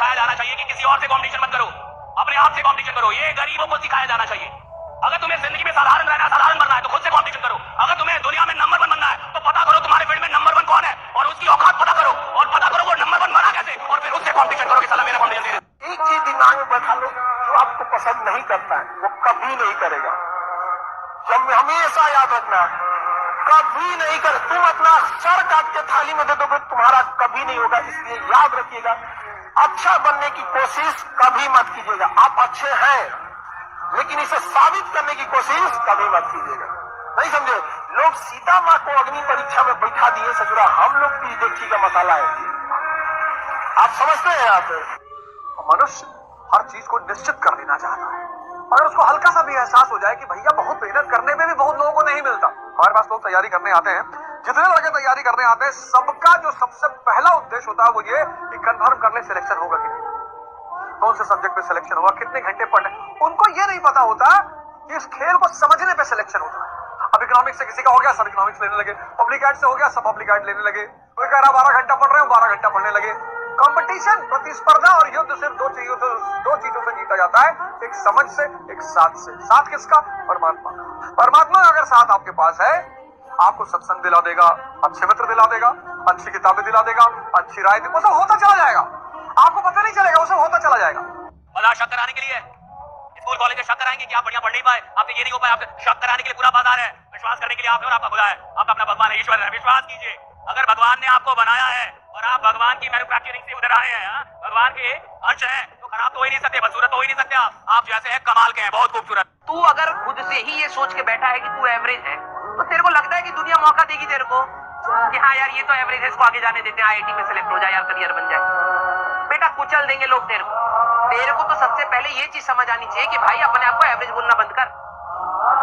सिखाया जाना चाहिए कि किसी और से कंपटीशन मत करो, अपने आप से कंपटीशन करो। ये गरीबों को सिखाया जाना चाहिए। अगर तुम्हें जिंदगी में साधारण रहना, साधारण बनना है तो खुद से कंपटीशन करो। अगर तुम्हें दुनिया में नंबर 1 बनना है तो पता करो तुम्हारे फील्ड में नंबर 1 कौन है और उसकी औकात पता करो, और पता करो वो नंबर 1 बना कैसे, और फिर उससे कंपटीशन करो कि साला मेरा कंपटीशन दे दे। एक चीज दिमाग में बैठा लो, जो आपको पसंद नहीं करता है वो कभी नहीं करेगा। जब हमेशा याद रखना, कभी नहीं कर। तुम अपना सर काट के थाली में दे दोगे, तुम्हारा कभी नहीं होगा। इसलिए याद रखिएगा, अच्छा बनने की कोशिश कभी मत कीजिएगा। आप अच्छे हैं, लेकिन इसे साबित करने की कोशिश कभी मत कीजिएगा। नहीं समझे? लोग सीता माँ को अग्नि परीक्षा में बैठा दिए ससुरा, हम लोग की देखी का मसाला है। आप समझते हैं? आप मनुष्य हर चीज को निश्चित कर लेना चाहता है। अगर उसको हल्का सा भी एहसास हो जाए कि भैया बहुत मेहनत करने में भी बहुत लोगों को नहीं मिलता। हमारे पास लोग तैयारी करने आते हैं, जितने लड़के तैयारी करने आते हैं, सबका जो सबसे पहला उद्देश्य होता है वो ये कि कंफर्म कर ले सिलेक्शन होगा कि नहीं, कौन से सब्जेक्ट पे सिलेक्शन होगा, कितने घंटे पढ़ने। उनको ये नहीं पता होता कि इस खेल को समझने पे सिलेक्शन होता है। अब इकोनॉमिक्स से किसी का हो गया, सब इकोनॉमिक्स लेने लगे। पब्लिक एड से हो गया, सब पब्लिक एड लेने लगे। कोई कह रहा 12 घंटा पढ़ रहे हो, 12 घंटा पढ़ने लगे। कंपटीशन, प्रतिस्पर्धा और युद्ध सिर्फ दो चीजों से जीता जाता है, एक समझ से, एक साथ से। साथ किसका? परमात्मा। परमात्मा अगर साथ आपके पास है, आपको सत्संग दिला देगा, अच्छे मित्र दिला देगा, अच्छी किताबें दिला देगा, अच्छी राय, वो सब होता चला जाएगा। आपको पता नहीं चलेगा, वो सब होता चला जाएगा। बाजार शक कराने के लिए स्कूल कॉलेज शक कराएंगे कि आप बढ़िया पढ़ नहीं पाए, आपसे ये नहीं हो पाए, आपसे शक कराने के लिए पूरा बाजार है। विश्वास करने के लिए आप और आपका खुदा है, आपका अपना भगवान है, ईश्वर है। विश्वास कीजिए, अगर भगवान ने आपको बनाया है और आप भगवान की मैन्युफैक्चरिंग से उधर आए हैं, भगवान के अंश हैं, तो खराब तो हो ही नहीं सकते, बदसूरत हो ही नहीं सकते। आप जैसे हैं कमाल के हैं, बहुत खूबसूरत। तू अगर खुद से ही ये सोच के बैठा है कि तू एवरेज है, तो तेरे को लगता है कि दुनिया मौका देगी तेरे को कि हाँ यार ये तो एवरेज है, इसको आगे जाने देते हैं, आईआईटी में सेलेक्ट हो जाए यार, करियर बन जाए। बेटा कुचल देंगे लोग तेरे को। तेरे को तो सबसे पहले ये चीज समझ आनी चाहिए कि भाई अपने आप को एवरेज बोलना बंद कर,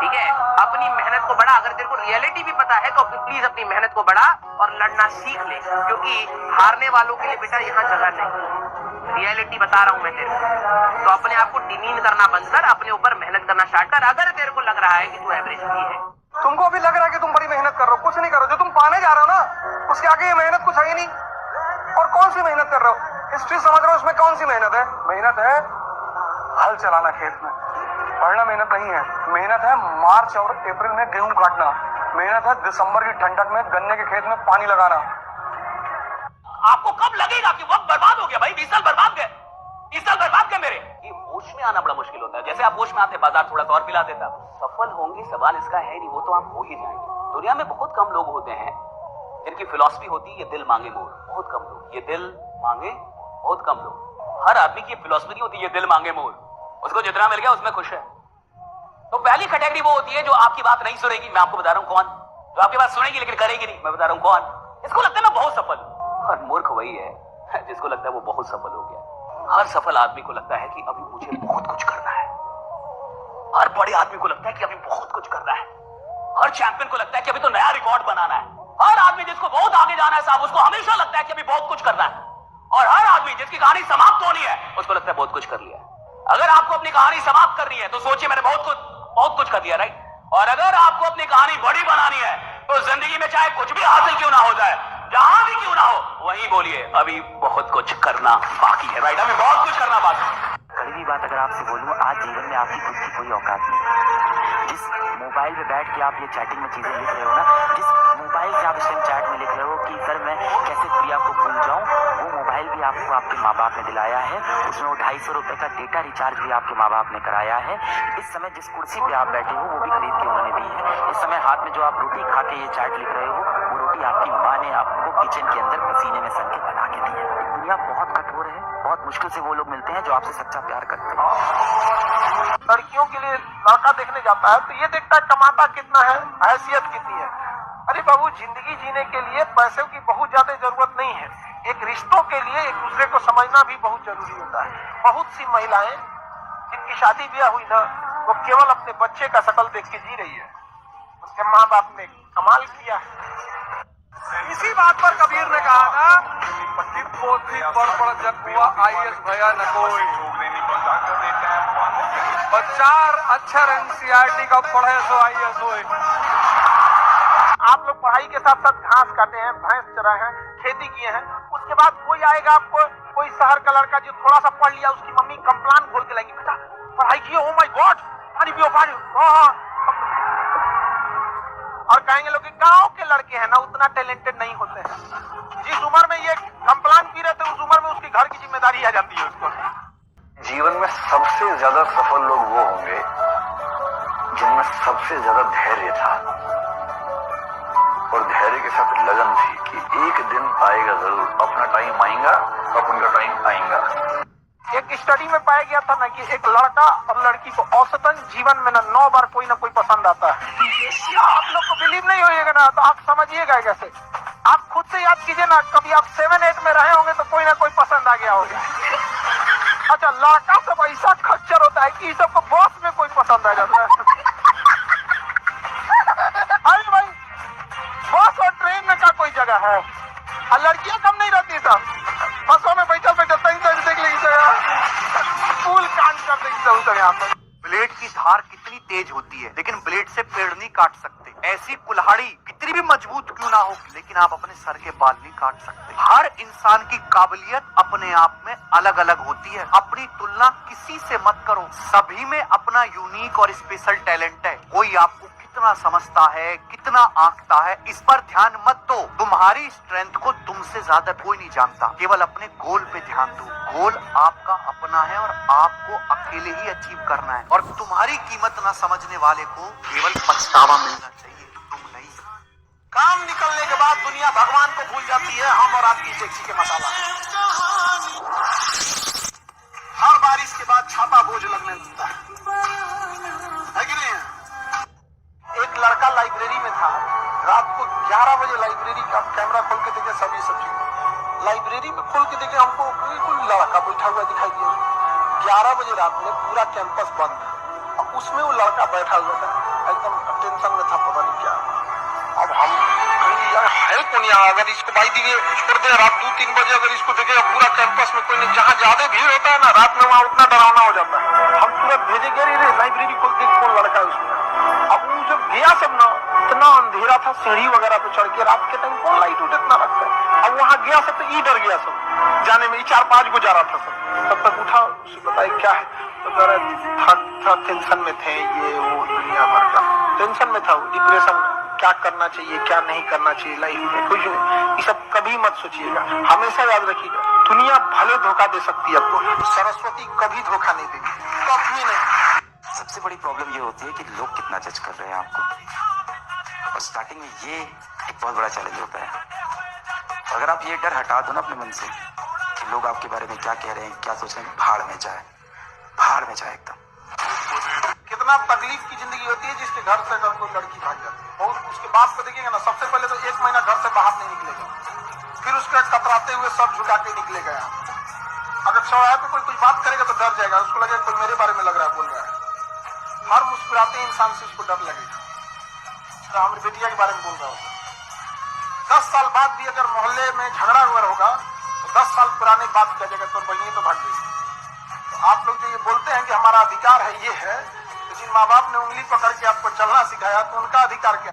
ठीक है? अपनी मेहनत को बढ़ा। अगर तेरे को रियलिटी भी पता है तो प्लीज अपनी मेहनत को बढ़ा और लड़ना सीख ले, क्योंकि हारने वालों के लिए बेटा यहाँ जगह नहीं। रियलिटी बता रहा हूं मैं तेरे को, तो अपने आप को डिमीन करना बंद कर, अपने ऊपर मेहनत करना स्टार्ट कर। अगर तेरे को लग रहा है कि तू एवरेज भी है, तुमको अभी लग रहा है कि तुम बड़ी मेहनत कर रहे हो, कुछ नहीं कर रहे हो। जो तुम पाने जा रहे हो ना, उसके आगे ये मेहनत कुछ है ही नहीं। और कौन सी मेहनत कर रहे हो? हिस्ट्री समझ रहे हो, उसमें कौन सी मेहनत है? मेहनत है हल चलाना खेत में, पढ़ना मेहनत नहीं है। मेहनत है मार्च और अप्रैल में गेहूं काटना, मेहनत है दिसंबर की ठंडक में गन्ने के खेत में पानी लगाना। आपको कब लगेगा कि वक्त बर्बाद हो गया? भाई 20 साल बर्बाद गए, 20 साल बर्बाद गए मेरे। ये होश में आना बड़ा मुश्किल होता है। जैसे आप होश में आते, बाजार थोड़ा सा और पिला देता। सफल होंगे सवाल इसका है नहीं, वो तो आप हो ही जाएंगे। दुनिया में बहुत कम लोग होते हैं जिनकी फिलॉसफी होती है ये दिल मांगे मोर। बहुत कम लोग, ये दिल मांगे, बहुत कम लोग। हर आदमी की फिलॉसफी नहीं होती ये दिल मांगे मोर, उसको जितना मिल गया उसमें खुश है। तो पहली कैटेगरी वो होती है जो आपकी बात नहीं सुनेगी। मैं आपको बता रहा हूं कौन, जो आपकी बात सुनेगी लेकिन करेगी नहीं। मैं बता रहा हूं कौन। इसको लगता है मैं बहुत सफल, और मूर्ख वही है जिसको लगता है वो बहुत सफल हो गया। हर सफल आदमी को लगता है कि अभी मुझे बहुत कुछ करना है। हर बड़े आदमी को लगता है कि अभी बहुत कुछ करना है। हर चैंपियन को लगता है कि अभी तो नया रिकॉर्ड बनाना है। हर आदमी जिसको बहुत आगे जाना है साहब, उसको हमेशा लगता है कि अभी बहुत कुछ करना है। और हर आदमी जिसकी कहानी समाप्त होनी है, उसको लगता है बहुत कुछ कर लिया। अगर आपको अपनी कहानी समाप्त करनी है तो सोचिए मैंने बहुत कुछ कर दिया, राइट? और अगर आपको अपनी कहानी बड़ी बनानी है तो जिंदगी में चाहे कुछ भी हासिल क्यों ना हो जाए, जहां भी क्यों ना हो, वहीं बोलिए अभी बहुत कुछ करना बाकी है, राइट? अभी बहुत कुछ करना बाकी है। कड़वी बात अगर आपसे बोलूं, आज जीवन में आपकी खुद की कोई औकात नहीं। जिस मोबाइल पे बैठ के आप ये चैटिंग में चीजें लिख रहे हो ना, जिस मोबाइल से आप इस टाइम चैट में लिख रहे हो कि सर मैं कैसे प्रिया को भूल जाऊं, वो मोबाइल भी आपको आपके माँ बाप ने दिलाया है। उसमें वो 250 रुपए का डेटा रिचार्ज भी आपके माँ बाप ने कराया है। इस समय जिस कुर्सी पे आप बैठे हो वो भी खरीद के उन्होंने दी है। इस समय हाथ में जो आप रोटी खा के ये चैट लिख रहे हो, वो रोटी आपकी माँ ने आपको किचन के अंदर पसीने में सन के बना के दी है। दुनिया बहुत कठोर है, बहुत मुश्किल से वो लोग मिलते हैं जो आपसे सच्चा प्यार करते हैं। लड़कियों के लिए लड़का देखने जाता है तो ये देखता है कमाता कितना है, हैसियत कितनी है। अरे बाबू, जिंदगी जीने के लिए पैसे की बहुत ज्यादा जरूरत नहीं है। एक रिश्तों के लिए एक दूसरे को समझना भी बहुत जरूरी होता है। बहुत सी महिलाएं जिनकी शादी ब्याह हुई ना, वो केवल अपने बच्चे का शकल देख के जी रही है। उसके माँ बाप ने कमाल किया है। इसी बात पर कबीर ने कहा था कि पोथी बड़ जग हुआ आईएएस भया न कोई, बच्चार अक्षर एनसीईआरटी का पढ़े सो आईएएस होए। आप लोग पढ़ाई के साथ साथ घास काटे हैं, भैंस चराए हैं, खेती किए हैं, उसके बाद कोई आएगा आपको कोई शहर का लड़का जो थोड़ा सा पढ़ लिया, उसकी मम्मी कंप्लान खोल के लाएगी, बेटा पढ़ाई किए, ओ माय गॉड, पानी पियो पानी। और कहेंगे लोग कि गांव के लड़के हैं ना, उतना टैलेंटेड नहीं होते हैं। जिस उम्र में ये कंप्लान पी रहे थे, उस उम्र में उसकी घर की जिम्मेदारी आ जाती है उसको। जीवन में सबसे ज्यादा सफल लोग वो होंगे जिनमें सबसे ज्यादा धैर्य था और धैर्य के साथ लगन थी कि एक दिन आएगा जरूर, अपना टाइम आएगा, अपन का टाइम आएगा। एक स्टडी में पाया गया था ना कि एक लड़का और लड़की को औसतन जीवन में ना 9 बार कोई ना कोई पसंद आता है। आप लोग को बिलीव नहीं होइएगा ना, तो आप समझिएगा कैसे। आप खुद से याद कीजिए ना, कभी आप 7-8 में रहे होंगे तो कोई ना कोई पसंद आ गया होगा। अच्छा, लड़का सब ऐसा खच्चर होता है कि सबको बॉस में कोई पसंद आ जाता है। अरे भाई, बस और ट्रेन में का कोई जगह है, और लड़कियां कम नहीं रहती सब, बसों में बैठल बैठल देख लेगी फूल कांड कर देगी सब यहाँ पर। ब्लेड की धार कितनी तेज होती है, लेकिन ब्लेड से पेड़ नहीं काट सकते। ऐसी कुल्हाड़ी कितनी भी मजबूत क्यों ना हो, लेकिन आप अपने सर के बाल नहीं काट सकते। हर इंसान की काबिलियत अपने आप में अलग अलग होती है। अपनी तुलना किसी से मत करो, सभी में अपना यूनिक और स्पेशल टैलेंट है। कोई आपको कितना समझता है, कितना आंकता है, इस पर ध्यान मत दो। तुम्हारी स्ट्रेंथ को तुमसे ज्यादा कोई नहीं जानता। केवल अपने गोल पे ध्यान दो। गोल आपका अपना है और आपको अकेले ही अचीव करना है। और तुम्हारी कीमत ना समझने वाले को केवल पछतावा मिलना चाहिए, तुम नहीं। काम निकलने के बाद दुनिया भगवान को भूल जाती है, हम और आपकी टैक्सी के मसाला। हर बारिश के बाद छाता बोझ लगने लगता है कि नहीं? एक लड़का लाइब्रेरी में था, रात को 11 बजे लाइब्रेरी का कैमरा खोल के देखे, सभी सब्जी लाइब्रेरी में खोल के देखे, हमको कोई लड़का बैठा हुआ दिखाई दिया। 11 बजे रात में पूरा कैंपस बंद है और उसमें वो लड़का बैठा हुआ था, एकदम टेंशन में था, पता नहीं क्या। अब हम कहीं यार है कौन यहाँ, अगर इसको भाई दिए छोड़ दे रात 2-3 बजे, अगर इसको देखे पूरा कैंपस में कोई नहीं, जहाँ ज्यादा भीड़ होता है ना रात में, वहाँ उतना डरावना हो जाता है। हम तुरंत भेजे गए, लाइब्रेरी खोल देख कौन लड़का है उसमें। अब वो जब गया सब ना, इतना अंधेरा था, सीढ़ी वगैरह पे चढ़ के, रात के टाइम कौन लाइट उठ इतना रखता है। अब वहाँ गया सब तो ई डर गया सब जाने में, 4-5 को जा रहा था सब। तब तक उठा, उसे बताया क्या है, तो कह रहे था टेंशन में थे, ये वो दुनिया भर का टेंशन में था, डिप्रेशन में, क्या करना चाहिए क्या नहीं करना चाहिए लाइफ में, कुछ नहीं। ये सब कभी मत सोचिएगा, हमेशा याद रखिएगा, दुनिया भले धोखा दे सकती है आपको, सरस्वती कभी धोखा नहीं देगी, कभी नहीं। सबसे बड़ी प्रॉब्लम ये होती है कि लोग कितना जज कर रहे हैं आपको, और स्टार्टिंग में ये एक बहुत बड़ा चैलेंज होता है। अगर आप ये डर हटा दो ना अपने मन से कि लोग आपके बारे में क्या कह रहे हैं, क्या सोच रहे हैं, भाड़ में जाए एकदम। कितना तकलीफ की जिंदगी होती है जिसके घर से अगर कोई लड़की भाग जाती है, और उसके बाप को देखिएगा ना, सबसे पहले तो 1 महीना घर से बाहर नहीं निकलेगा, फिर उसके कतराते हुए सब झुका के निकलेगा। अगर चौराहे पे कोई कुछ बात करेगा तो डर जाएगा, उसको लगेगा कोई मेरे बारे में लग रहा है, बोल रहा है। हर मुस्कुराते इंसान से उसको डर लगेगा। हमारी बेटिया के बारे में बोल रहा हूँ, 10 साल बाद भी अगर मोहल्ले में झगड़ा हुआ होगा तो 10 साल पुरानी बात कह जाएगा, तो बहनी तो भाग गई। तो आप लोग जो ये बोलते हैं कि हमारा अधिकार है, ये है, लेकिन माँ बाप ने उंगली पकड़ के आपको चलना सिखाया, तो उनका अधिकार क्या?